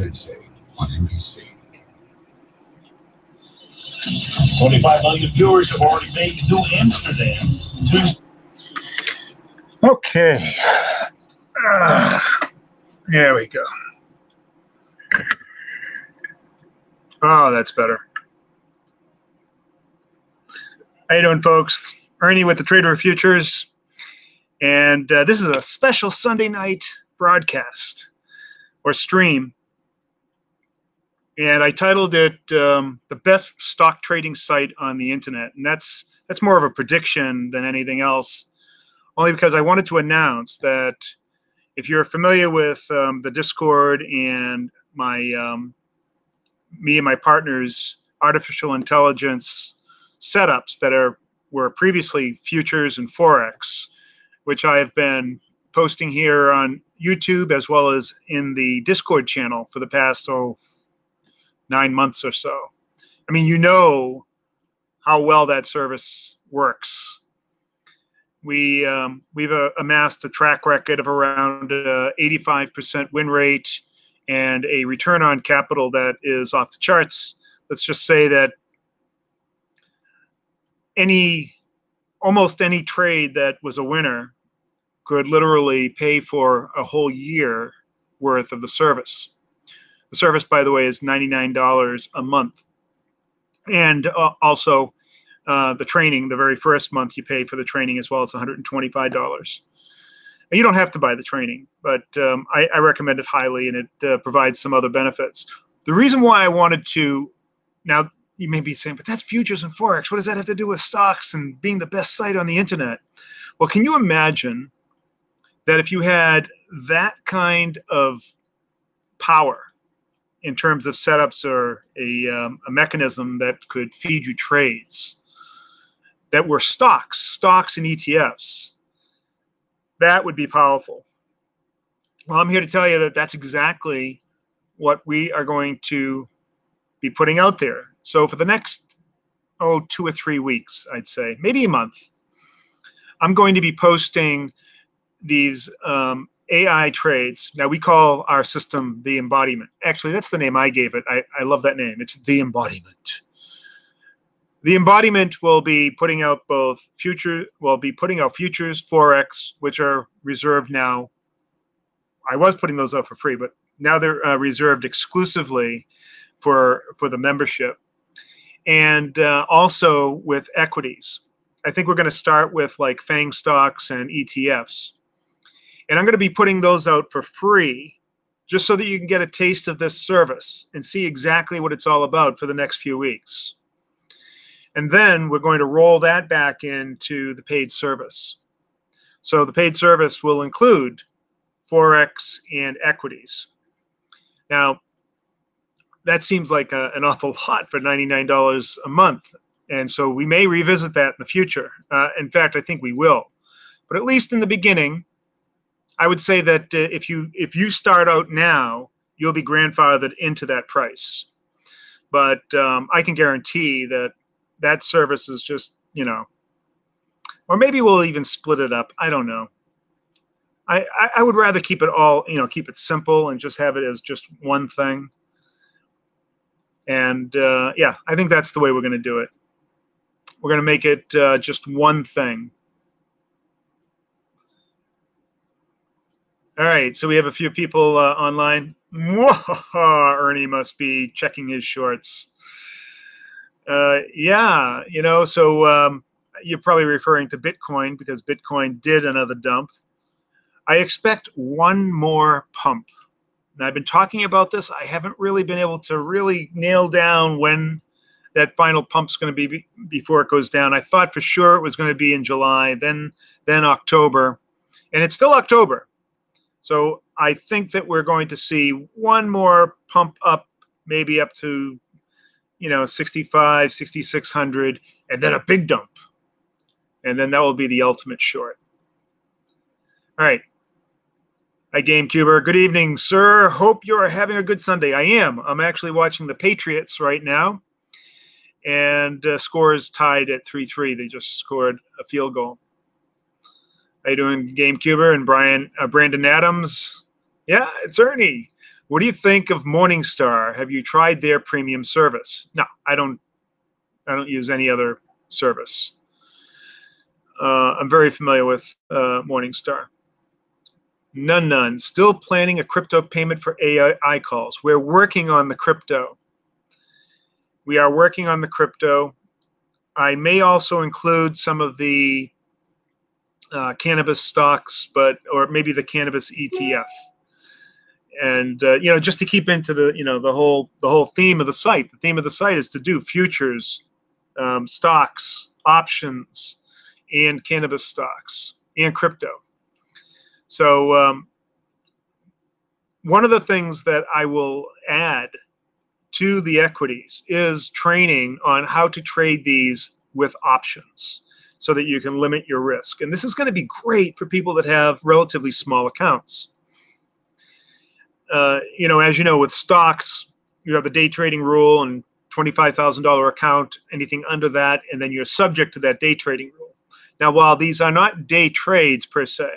Wednesday on NBC. 25 million viewers have already made New Amsterdam. Okay. There we go. Oh, that's better. How you doing, folks? Ernie with the Trader of Futures. And this is a special Sunday night broadcast or stream. And I titled it the best stock trading site on the internet. And that's more of a prediction than anything else, only because I wanted to announce that if you're familiar with the Discord and my me and my partners' artificial intelligence setups that were previously futures and Forex, which I have been posting here on YouTube as well as in the Discord channel for the past 9 months or so. I mean, you know how well that service works. We've amassed a track record of around 85% win rate and a return on capital that is off the charts. Let's just say that almost any trade that was a winner could literally pay for a whole year worth of the service. The service, by the way, is $99 a month. And also the training, the very first month you pay for the training as well, it's $125. And you don't have to buy the training, but I recommend it highly, and it provides some other benefits. The reason why I wanted to, now you may be saying, but that's futures and Forex. What does that have to do with stocks and being the best site on the internet? Well, can you imagine that if you had that kind of power in terms of setups or a mechanism that could feed you trades that were stocks and ETFs, that would be powerful. Well, I'm here to tell you that that's exactly what we are going to be putting out there. So for the next 2 or 3 weeks, I'd say, maybe a month, I'm going to be posting these AI trades. Now, we call our system the embodiment. Actually, that's the name I gave it. I love that name. It's the embodiment. The embodiment will be putting out futures, Forex, which are reserved now. I was putting those out for free, but now they're reserved exclusively for the membership. And also with equities. I think we're going to start with like FANG stocks and ETFs. And I'm going to be putting those out for free just so that you can get a taste of this service and see exactly what it's all about for the next few weeks. And then we're going to roll that back into the paid service. So the paid service will include Forex and equities. Now, that seems like an awful lot for $99 a month. And so we may revisit that in the future. In fact, I think we will. But at least in the beginning, I would say that if you start out now, you'll be grandfathered into that price. But I can guarantee that service is just, or maybe we'll even split it up. I don't know. I would rather keep it all, keep it simple and just have it as just one thing. And yeah, I think that's the way we're going to do it. We're going to make it just one thing. All right, so we have a few people online. Ernie must be checking his shorts. Yeah, so you're probably referring to Bitcoin because Bitcoin did another dump. I expect one more pump. And I've been talking about this. I haven't really been able to really nail down when that final pump's going to be before it goes down. I thought for sure it was going to be in July, then October, and it's still October. So I think that we're going to see one more pump up, maybe up to, 65, 6,600, and then a big dump. And then that will be the ultimate short. All right. Hi, GameCuber. Good evening, sir. Hope you're having a good Sunday. I am. I'm actually watching the Patriots right now. And score is tied at 3-3. They just scored a field goal. How you doing, GameCuber and Brandon Adams? Yeah, it's Ernie What do you think of Morningstar? Have you tried their premium service? No, I don't use any other service. I'm very familiar with Morningstar. None. Still planning a crypto payment for AI calls. We're working on the crypto. We are working on the crypto. I may also include some of the cannabis stocks, or maybe the cannabis ETF. And just to keep into the the whole theme of the site. The theme of the site is to do futures, stocks, options, and cannabis stocks and crypto. So one of the things that I will add to the equities is training on how to trade these with options so that you can limit your risk. And this is going to be great for people that have relatively small accounts. As you know, with stocks, you have the day trading rule and $25,000 account, anything under that, and then you're subject to that day trading rule. Now, while these are not day trades per se,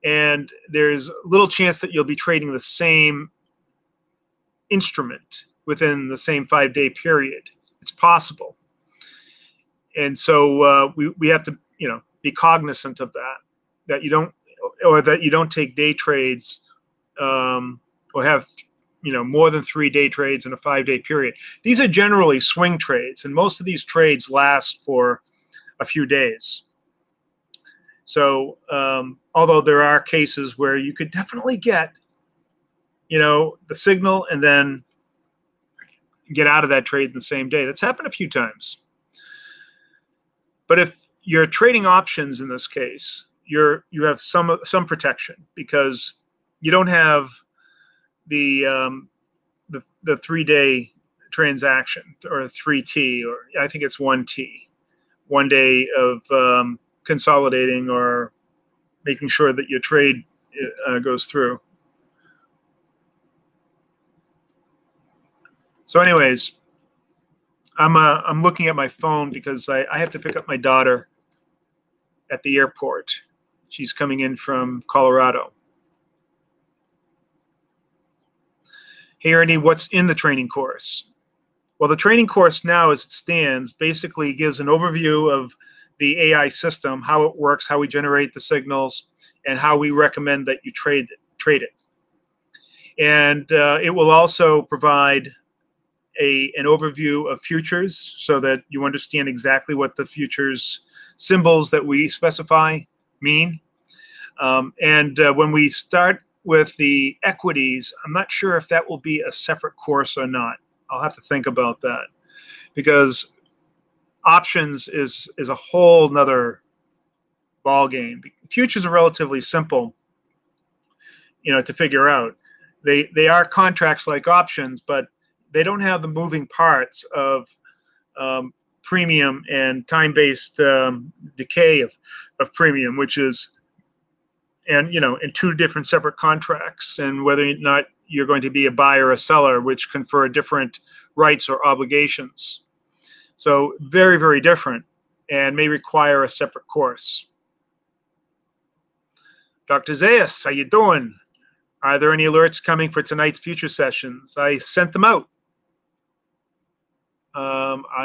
and there's little chance that you'll be trading the same instrument within the same 5-day period. It's possible. And so we have to, be cognizant of that you don't take day trades or have, more than 3 day trades in a 5-day period. These are generally swing trades, and most of these trades last for a few days. So although there are cases where you could definitely get, the signal and then get out of that trade in the same day. That's happened a few times. But if you're trading options in this case, you have some protection because you don't have the 3-day transaction or 3T, or I think it's 1T, 1 day of consolidating or making sure that your trade goes through. So anyways, I'm looking at my phone because I have to pick up my daughter at the airport. She's coming in from Colorado. Hey, Ernie, what's in the training course? Well, the training course now, as it stands, basically gives an overview of the AI system, how it works, how we generate the signals, and how we recommend that you trade it. And it will also provide an overview of futures so that you understand exactly what the futures symbols that we specify mean. And when we start with the equities, I'm not sure if that will be a separate course or not. I'll have to think about that, because options is a whole nother ball game. Futures are relatively simple, to figure out. They are contracts like options, but they don't have the moving parts of premium and time-based decay of premium, which is, in 2 different separate contracts, and whether or not you're going to be a buyer or a seller, which confer different rights or obligations. So very, very different, and may require a separate course. Dr. Zayas, how you doing? Are there any alerts coming for tonight's future sessions? I sent them out. Let's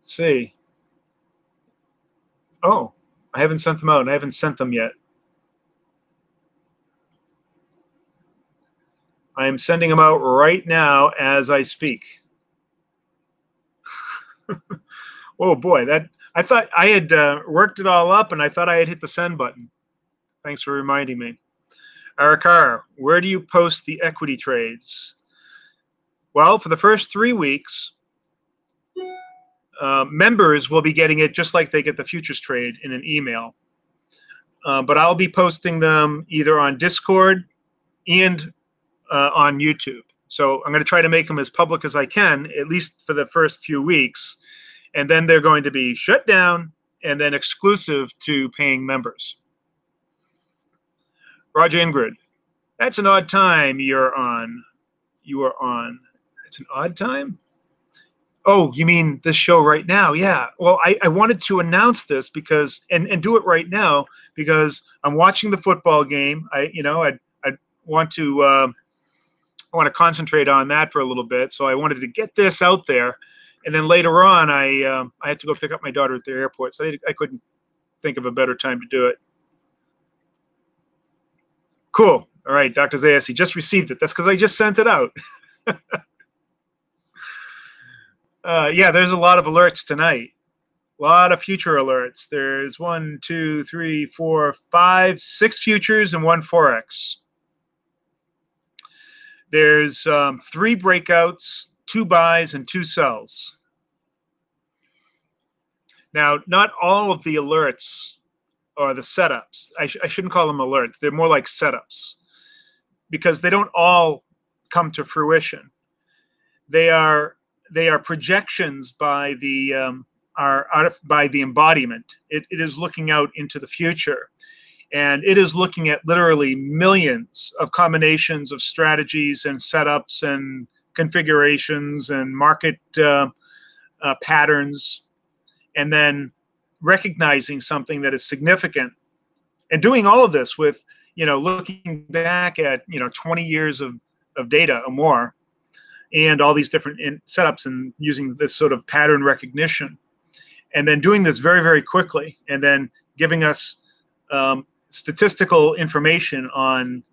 see. Oh, I haven't sent them out. I haven't sent them yet. I am sending them out right now as I speak. Oh boy, I thought I had worked it all up, and I thought I had hit the send button. Thanks for reminding me. Arakar, where do you post the equity trades? Well, for the first 3 weeks, members will be getting it just like they get the futures trade in an email. But I'll be posting them either on Discord and on YouTube. So I'm going to try to make them as public as I can, at least for the first few weeks. And then they're going to be shut down and then exclusive to paying members. Roger Ingrid, that's an odd time you're on. You are on. It's an odd time? Oh, you mean this show right now? Yeah. Well, I wanted to announce this because and do it right now because I'm watching the football game. I'd want to concentrate on that for a little bit. So I wanted to get this out there, and then later on, I had to go pick up my daughter at the airport, so I couldn't think of a better time to do it. Cool. All right, Dr. Zayas, he just received it. That's because I just sent it out. Yeah, there's a lot of alerts tonight. A lot of future alerts. There's 1, 2, 3, 4, 5, 6 futures and 1 forex. There's 3 breakouts, 2 buys, and 2 sells. Now, not all of the alerts are the setups. I shouldn't call them alerts. They're more like setups because they don't all come to fruition. They are projections by the by the embodiment. It is looking out into the future, and it is looking at literally millions of combinations of strategies and setups and configurations and market patterns, and then recognizing something that is significant, and doing all of this with, looking back at 20 years of data or more, and all these different setups, and using this sort of pattern recognition, and then doing this very, very quickly, and then giving us statistical information on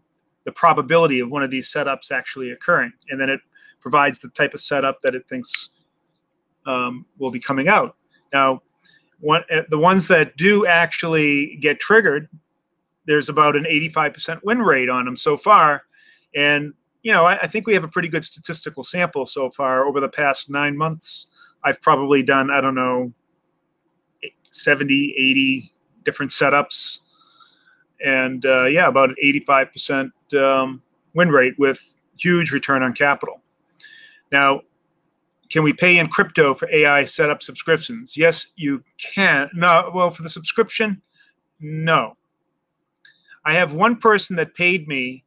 the probability of one of these setups actually occurring. And then it provides the type of setup that it thinks will be coming out. Now, the ones that do actually get triggered, there's about an 85% win rate on them so far. And, I think we have a pretty good statistical sample so far. Over the past 9 months, I've probably done, I don't know, 70, 80 different setups. And yeah, about an 85% win rate with huge return on capital. Now, can we pay in crypto for AI setup subscriptions? Yes, you can. No, well, for the subscription, no. I have one person that paid me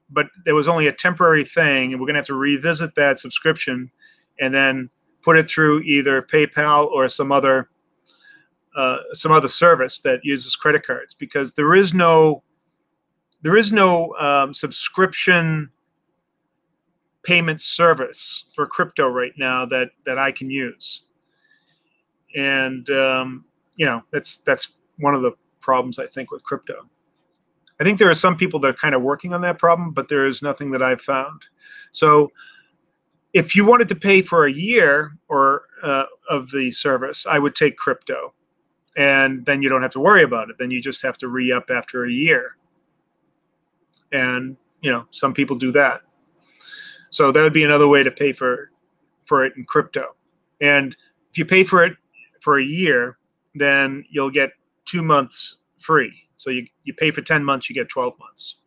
but there was only a temporary thing, and we're going to have to revisit that subscription and then put it through either PayPal or some other service that uses credit cards, because there is no subscription payment service for crypto right now that I can use. And that's one of the problems, I think, with crypto. I think there are some people that are kind of working on that problem, but there is nothing that I've found. So if you wanted to pay for a year or of the service, I would take crypto, and then you don't have to worry about it. Then you just have to re-up after a year. And some people do that. So that would be another way to pay for it in crypto. And if you pay for it for a year, then you'll get 2 months free. So you pay for 10 months, you get 12 months.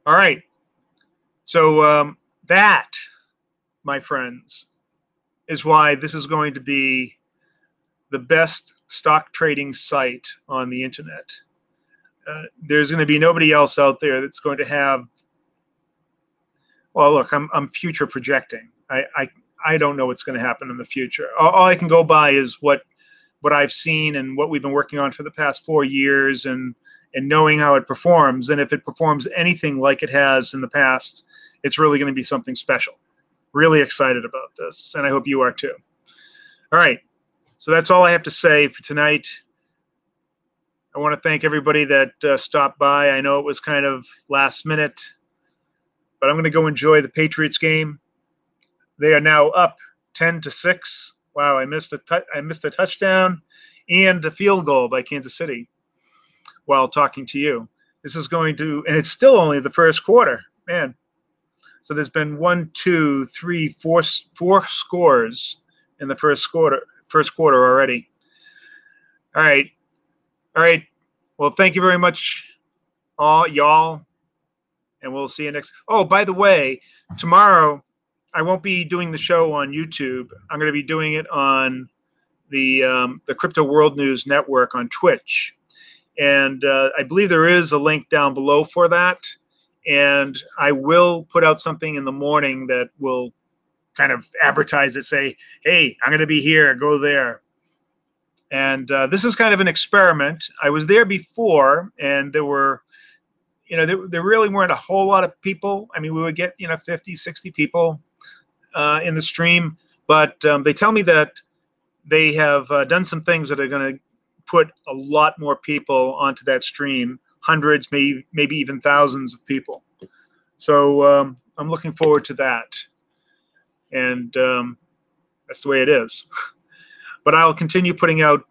All right. So that, my friends, is why this is going to be the best stock trading site on the internet. There's going to be nobody else out there that's going to have. Well, look, I'm future projecting. I don't know what's going to happen in the future. All I can go by is what I've seen and what we've been working on for the past 4 years, and knowing how it performs. And if it performs anything like it has in the past, it's really going to be something special. Really excited about this, and I hope you are too. All right, so that's all I have to say for tonight. I want to thank everybody that stopped by. I know it was kind of last minute, but I'm going to go enjoy the Patriots game. They are now up 10-6. Wow, I missed a touchdown and a field goal by Kansas City while talking to you. This is going to, and it's still only the first quarter, man. So there's been 1, 2, 3, 4 scores in the first quarter already. All right. Well, thank you very much, all y'all, and we'll see you next. Oh, by the way, tomorrow I won't be doing the show on YouTube. I'm going to be doing it on the Crypto World News Network on Twitch, and I believe there is a link down below for that. And I will put out something in the morning that will kind of advertise it, say, hey, I'm going to be here, go there. And this is kind of an experiment. I was there before, and there were, there really weren't a whole lot of people. I mean, we would get, 50, 60 people in the stream, but they tell me that they have done some things that are going to put a lot more people onto that stream, hundreds, maybe even thousands of people. So I'm looking forward to that. And that's the way it is. But I'll continue putting out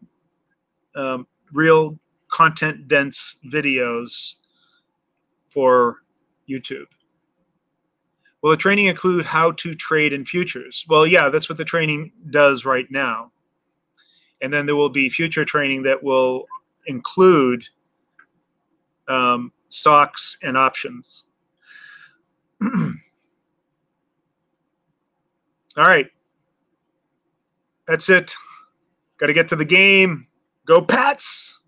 real content-dense videos for YouTube. Will the training include how to trade in futures? Well, yeah, that's what the training does right now. And then there will be future training that will include stocks and options. All right. That's it. Got to get to the game. Go Pats!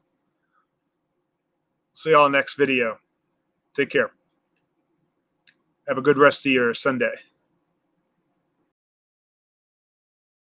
See y'all next video. Take care. Have a good rest of your Sunday.